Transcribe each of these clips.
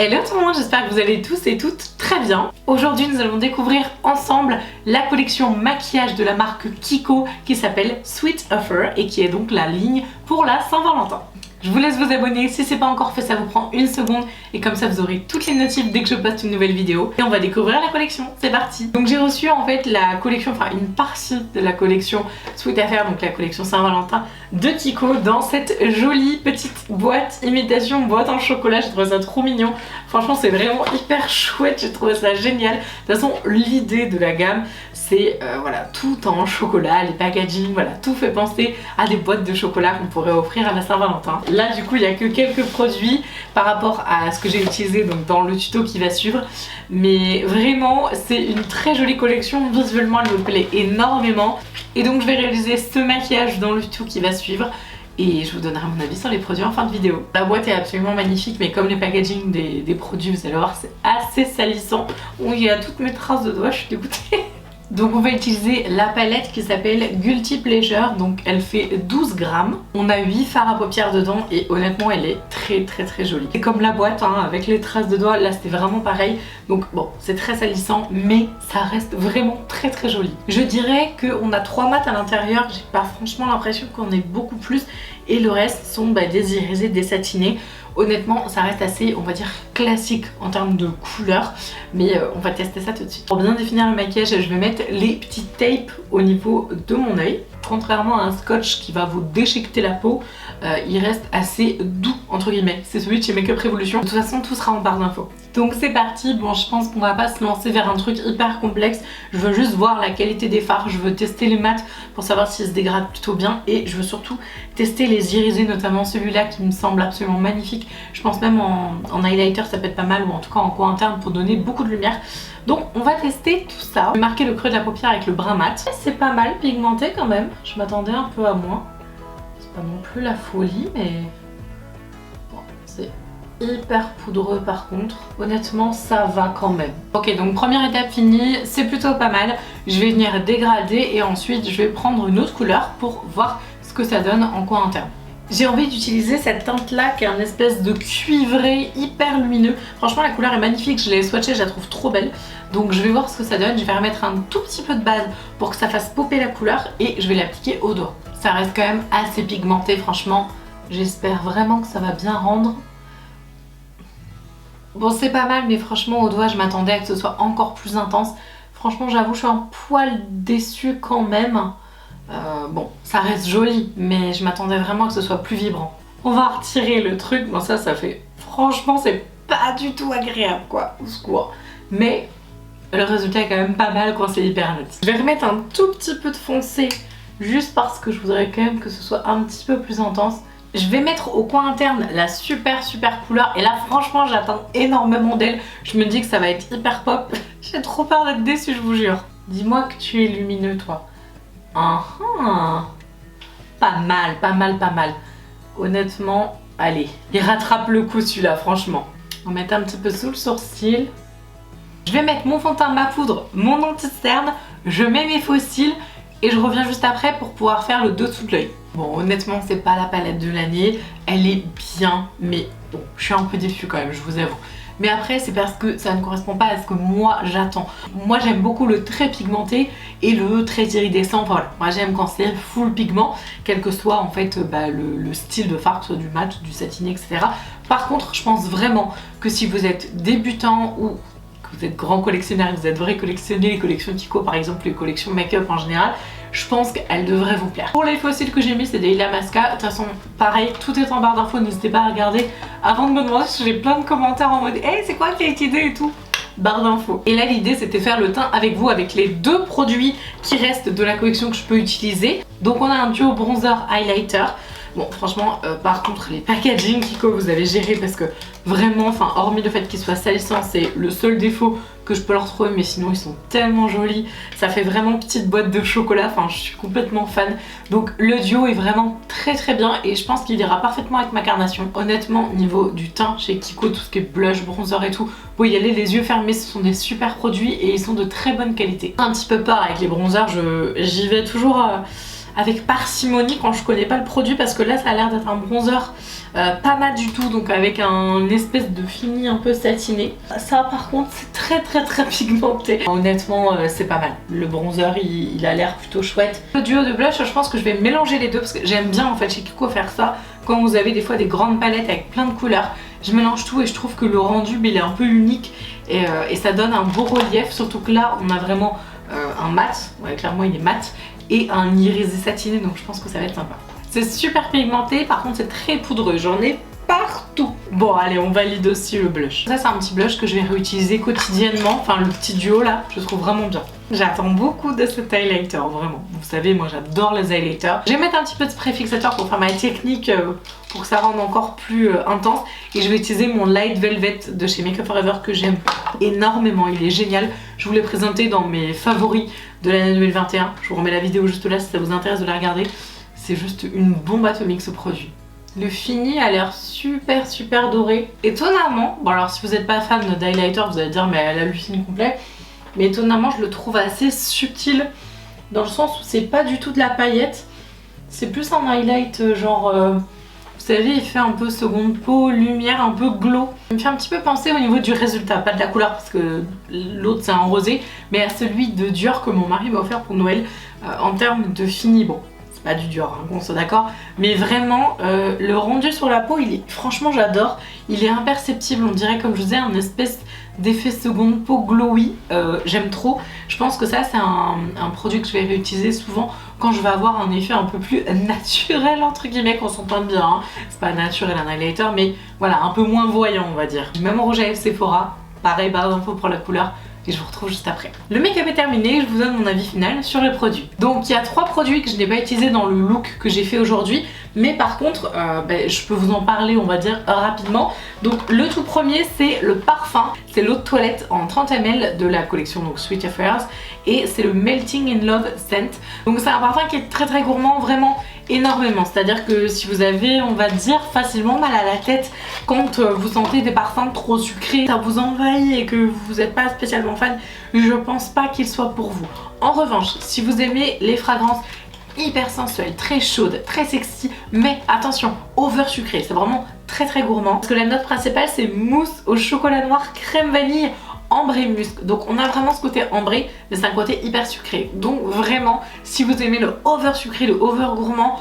Hello tout le monde, j'espère que vous allez tous et toutes très bien. Aujourd'hui nous allons découvrir ensemble la collection maquillage de la marque Kiko qui s'appelle Sweet Offer et qui est donc la ligne pour la Saint-Valentin. Je vous laisse vous abonner, si c'est pas encore fait ça vous prend une seconde et comme ça vous aurez toutes les notifs dès que je poste une nouvelle vidéo et on va découvrir la collection, c'est parti. Donc j'ai reçu en fait la collection, enfin une partie de la collection Sweet Offer, donc la collection Saint-Valentin de Kiko dans cette jolie petite boîte, imitation boîte en chocolat, j'ai trouvé ça trop mignon. Franchement c'est vraiment hyper chouette, j'ai trouvé ça génial. De toute façon l'idée de la gamme c'est voilà, tout en chocolat, les packaging, voilà, tout fait penser à des boîtes de chocolat qu'on pourrait offrir à la Saint-Valentin. Là du coup il n'y a que quelques produits par rapport à ce que j'ai utilisé donc dans le tuto qui va suivre, mais vraiment c'est une très jolie collection, visuellement elle me plaît énormément et donc je vais réaliser ce maquillage dans le tuto qui va suivre et je vous donnerai mon avis sur les produits en fin de vidéo. La boîte est absolument magnifique mais comme les packaging des produits vous allez voir c'est assez salissant. Bon, il y a toutes mes traces de doigts, je suis dégoûtée. Donc on va utiliser la palette qui s'appelle Guilty Pleasure, donc elle fait 12 grammes. On a 8 fards à paupières dedans et honnêtement elle est très jolie. C'est comme la boîte hein, avec les traces de doigts, là c'était vraiment pareil. Donc bon c'est très salissant mais ça reste vraiment très joli. Je dirais qu'on a 3 mats à l'intérieur, j'ai pas franchement l'impression qu'on ait beaucoup plus et le reste sont des irisés, des satinés. Honnêtement ça reste assez on va dire classique en termes de couleur mais on va tester ça tout de suite. Pour bien définir le maquillage je vais mettre les petites tapes au niveau de mon œil. Contrairement à un scotch qui va vous déchiqueter la peau, il reste assez doux entre guillemets. C'est celui de chez Makeup Revolution. De toute façon tout sera en barre d'infos. Donc c'est parti, bon je pense qu'on va pas se lancer vers un truc hyper complexe. Je veux juste voir la qualité des fards, je veux tester les mats pour savoir s'ils se dégradent plutôt bien et je veux surtout tester les irisés, notamment celui-là qui me semble absolument magnifique. Je pense même en highlighter ça peut être pas mal ou en tout cas en coin interne pour donner beaucoup de lumière. Donc on va tester tout ça. Je vais marquer le creux de la paupière avec le brun mat. C'est pas mal pigmenté quand même, je m'attendais un peu à moins. C'est pas non plus la folie mais bon, c'est hyper poudreux par contre. Honnêtement ça va quand même. Ok donc première étape finie, c'est plutôt pas mal. Je vais venir dégrader et ensuite je vais prendre une autre couleur pour voir ce que ça donne en coin interne. J'ai envie d'utiliser cette teinte là qui est un espèce de cuivré hyper lumineux. Franchement la couleur est magnifique, je l'ai swatchée, je la trouve trop belle. Donc je vais voir ce que ça donne, je vais remettre un tout petit peu de base pour que ça fasse popper la couleur et je vais l'appliquer au doigt. Ça reste quand même assez pigmenté franchement, j'espère vraiment que ça va bien rendre. Bon c'est pas mal mais franchement au doigt je m'attendais à que ce soit encore plus intense. Franchement j'avoue je suis un poil déçue quand même. Bon, ça reste joli, mais je m'attendais vraiment à que ce soit plus vibrant. On va retirer le truc, bon ça fait... Franchement, c'est pas du tout agréable quoi, au secours. Mais le résultat est quand même pas mal quand c'est hyper net. Je vais remettre un tout petit peu de foncé, juste parce que je voudrais quand même que ce soit un petit peu plus intense. Je vais mettre au coin interne la super couleur et là franchement j'attends énormément d'elle. Je me dis que ça va être hyper pop. J'ai trop peur d'être déçue, je vous jure. Dis-moi que tu es lumineux toi. Pas mal. Honnêtement, allez, il rattrape le coup celui-là, franchement. On va mettre un petit peu sous le sourcil. Je vais mettre mon fond de teint, ma poudre, mon anti-cerne, je mets mes faux cils et je reviens juste après pour pouvoir faire le dessous de l'œil. Bon, honnêtement, c'est pas la palette de l'année, elle est bien, mais bon, je suis un peu déçue quand même, je vous avoue. Mais après c'est parce que ça ne correspond pas à ce que moi j'attends. Moi j'aime beaucoup le trait pigmenté et le trait iridescent, voilà. Moi j'aime quand c'est full pigment, quel que soit en fait le style de fard, soit du mat, du satiné, etc. Par contre je pense vraiment que si vous êtes débutant ou que vous êtes grand collectionneur, que vous êtes vrai collectionner les collections Kiko par exemple, les collections make-up en général, je pense qu'elle devrait vous plaire. Pour les fossiles que j'ai mis c'est des Illamasqua. De toute façon pareil tout est en barre d'infos, n'hésitez pas à regarder avant de me demander si j'ai plein de commentaires en mode hey, c'est quoi qui a été idée et tout. Barre d'infos. Et là l'idée c'était faire le teint avec vous avec les deux produits qui restent de la collection que je peux utiliser. Donc on a un duo bronzer highlighter. Bon franchement par contre les packaging Kiko vous avez géré parce que vraiment enfin hormis le fait qu'ils soient salissants c'est le seul défaut que je peux leur trouver mais sinon ils sont tellement jolis. Ça fait vraiment petite boîte de chocolat, enfin je suis complètement fan. Donc le duo est vraiment très bien et je pense qu'il ira parfaitement avec ma carnation. Honnêtement niveau du teint chez Kiko, tout ce qui est blush, bronzer et tout, vous pouvez y aller les yeux fermés, ce sont des super produits et ils sont de très bonne qualité. Un petit peu peur avec les bronzers, j'y vais toujours avec parcimonie quand je connais pas le produit, parce que là ça a l'air d'être un bronzer pas mat du tout, donc avec une espèce de fini un peu satiné. Ça par contre c'est très pigmenté. Honnêtement c'est pas mal. Le bronzer il a l'air plutôt chouette. Le duo de blush, je pense que je vais mélanger les deux parce que j'aime bien en fait chez Kiko faire ça. Quand vous avez des fois des grandes palettes avec plein de couleurs, je mélange tout et je trouve que le rendu il est un peu unique et ça donne un beau relief. Surtout que là on a vraiment un mat, ouais, clairement il est mat, et un irisé satiné, donc je pense que ça va être sympa. C'est super pigmenté, par contre c'est très poudreux, j'en ai partout. Bon allez, on valide aussi le blush. Ça c'est un petit blush que je vais réutiliser quotidiennement, enfin le petit duo là, je le trouve vraiment bien. J'attends beaucoup de cet highlighter, vraiment. Vous savez, moi j'adore les highlighters. Je vais mettre un petit peu de spray fixateur pour faire ma technique, pour que ça rende encore plus intense. Et je vais utiliser mon Light Velvet de chez Make Up For Ever que j'aime énormément, il est génial. Je vous l'ai présenté dans mes favoris de l'année 2021. Je vous remets la vidéo juste là si ça vous intéresse de la regarder. C'est juste une bombe atomique ce produit. Le fini a l'air super doré. Étonnamment, bon alors si vous n'êtes pas fan d'highlighter, vous allez dire mais elle hallucine complet. Mais étonnamment je le trouve assez subtil, dans le sens où c'est pas du tout de la paillette. C'est plus un highlight genre, vous savez, il fait un peu seconde peau, lumière, un peu glow. Il me fait un petit peu penser au niveau du résultat, pas de la couleur parce que l'autre c'est un rosé, mais à celui de Dior que mon mari m'a offert pour Noël en termes de fini. Bon, c'est pas du Dior, hein, qu'on soit d'accord, mais vraiment le rendu sur la peau, il est, franchement j'adore. Il est imperceptible, on dirait comme je vous disais, un espèce d'effet seconde peau glowy, j'aime trop. Je pense que ça c'est un produit que je vais réutiliser souvent quand je vais avoir un effet un peu plus naturel entre guillemets, qu'on s'entende bien, hein. C'est pas naturel un highlighter, mais voilà, un peu moins voyant on va dire. Même en rouge à lèvres Sephora, pareil, barre d'infos pour la couleur. Et je vous retrouve juste après. Le make-up est terminé, je vous donne mon avis final sur les produits. Donc il y a 3 produits que je n'ai pas utilisés dans le look que j'ai fait aujourd'hui, mais par contre je peux vous en parler on va dire rapidement. Donc le tout premier c'est le parfum, c'est l'eau de toilette en 30 ml de la collection donc Sweet Affairs, et c'est le Melting in Love Scent. Donc c'est un parfum qui est très gourmand, vraiment énormément, c'est à dire que si vous avez on va dire facilement mal à la tête quand vous sentez des parfums trop sucrés, ça vous envahit et que vous n'êtes pas spécialement fan, je pense pas qu'il soit pour vous. En revanche, si vous aimez les fragrances hyper sensuelles, très chaudes, très sexy, mais attention, over sucré, c'est vraiment très gourmand, parce que la note principale c'est mousse au chocolat noir, crème vanille, ambré musc. Donc on a vraiment ce côté ambré, mais c'est un côté hyper sucré. Donc vraiment, si vous aimez le over sucré, le over gourmand,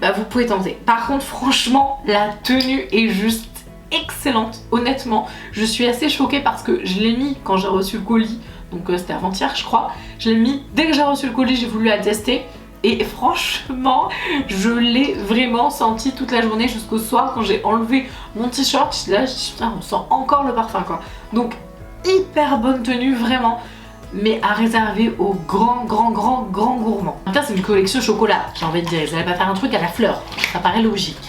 bah vous pouvez tenter. Par contre franchement, la tenue est juste excellente. Honnêtement, je suis assez choquée parce que je l'ai mis quand j'ai reçu le colis, donc c'était avant-hier je crois. Je l'ai mis dès que j'ai reçu le colis, j'ai voulu la tester. Et franchement, je l'ai vraiment senti toute la journée jusqu'au soir quand j'ai enlevé mon t-shirt. Là, je dis putain, on sent encore le parfum quoi. Donc hyper bonne tenue vraiment, mais à réserver aux grands gourmands. En tout cas c'est une collection chocolat, j'ai envie de dire, ils n'allaient pas faire un truc à la fleur, ça paraît logique.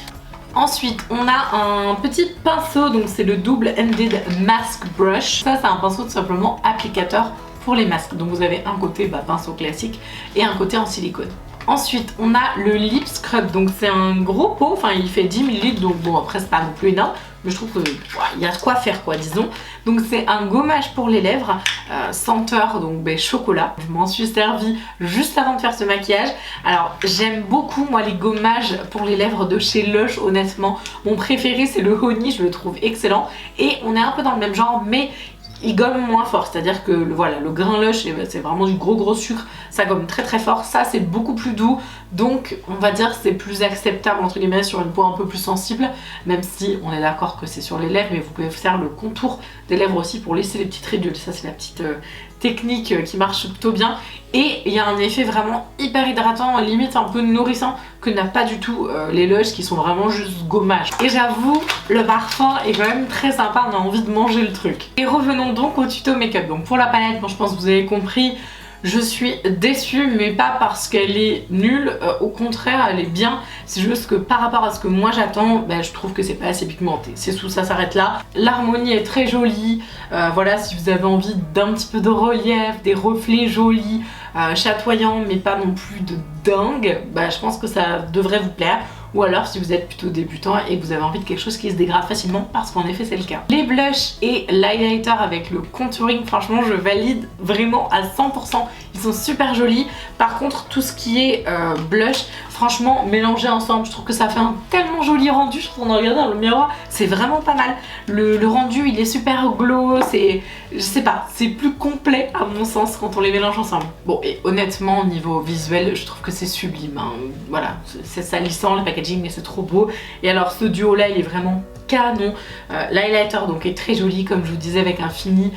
Ensuite on a un petit pinceau, donc c'est le Double Ended Mask Brush. Ça c'est un pinceau tout simplement applicateur pour les masques, donc vous avez un côté pinceau classique et un côté en silicone. Ensuite on a le Lip Scrub, donc c'est un gros pot, enfin il fait 10 ml, donc bon après c'est pas non plus énorme, mais je trouve qu'il y a de quoi faire quoi disons. Donc c'est un gommage pour les lèvres, senteur donc chocolat. Je m'en suis servi juste avant de faire ce maquillage. Alors j'aime beaucoup moi les gommages pour les lèvres de chez Lush, honnêtement. Mon préféré c'est le Honey, je le trouve excellent. Et on est un peu dans le même genre, mais il gomme moins fort, c'est-à-dire que voilà, le grain Lush c'est vraiment du gros sucre, ça gomme très fort. Ça c'est beaucoup plus doux, donc on va dire c'est plus acceptable entre guillemets sur une peau un peu plus sensible, même si on est d'accord que c'est sur les lèvres, mais vous pouvez faire le contour des lèvres aussi pour laisser les petites ridules. Ça c'est la petite technique qui marche plutôt bien, et il y a un effet vraiment hyper hydratant, limite un peu nourrissant, que n'a pas du tout les Lush qui sont vraiment juste gommage. Et j'avoue, le parfum est quand même très sympa, on a envie de manger le truc. Et revenons donc au tuto make-up. Donc pour la palette, bon, je pense que vous avez compris, je suis déçue, mais pas parce qu'elle est nulle, au contraire elle est bien, c'est juste que par rapport à ce que moi j'attends, je trouve que c'est pas assez pigmenté, c'est tout, ça s'arrête là. L'harmonie est très jolie, voilà, si vous avez envie d'un petit peu de relief, des reflets jolis, chatoyants mais pas non plus de dingue, je pense que ça devrait vous plaire. Ou alors si vous êtes plutôt débutant et que vous avez envie de quelque chose qui se dégrade facilement, parce qu'en effet c'est le cas. Les blushs et l'highlighter avec le contouring, franchement je valide vraiment à 100%. Ils sont super jolis. Par contre tout ce qui est blush, franchement mélangé ensemble, je trouve que ça fait un tellement joli rendu. Je suis en train de regarder dans le miroir, c'est vraiment pas mal. Le rendu il est super glow, je sais pas, c'est plus complet à mon sens quand on les mélange ensemble. Bon, et honnêtement au niveau visuel je trouve que c'est sublime, hein. Voilà, c'est salissant, le packaging mais c'est trop beau. Et alors ce duo là il est vraiment canon. L'highlighter donc est très joli comme je vous disais, avec un fini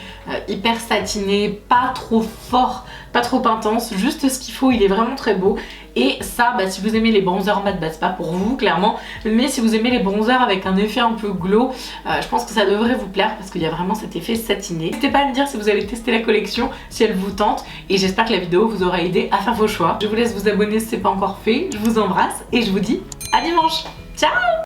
hyper satiné, pas trop fort, pas trop intense, juste ce qu'il faut, il est vraiment très beau. Et ça, bah, si vous aimez les bronzers mat, bah, c'est pas pour vous clairement, mais si vous aimez les bronzers avec un effet un peu glow, je pense que ça devrait vous plaire parce qu'il y a vraiment cet effet satiné. N'hésitez pas à me dire si vous avez testé la collection, si elle vous tente, et j'espère que la vidéo vous aura aidé à faire vos choix. Je vous laisse vous abonner si c'est pas encore fait, je vous embrasse et je vous dis à dimanche. Ciao!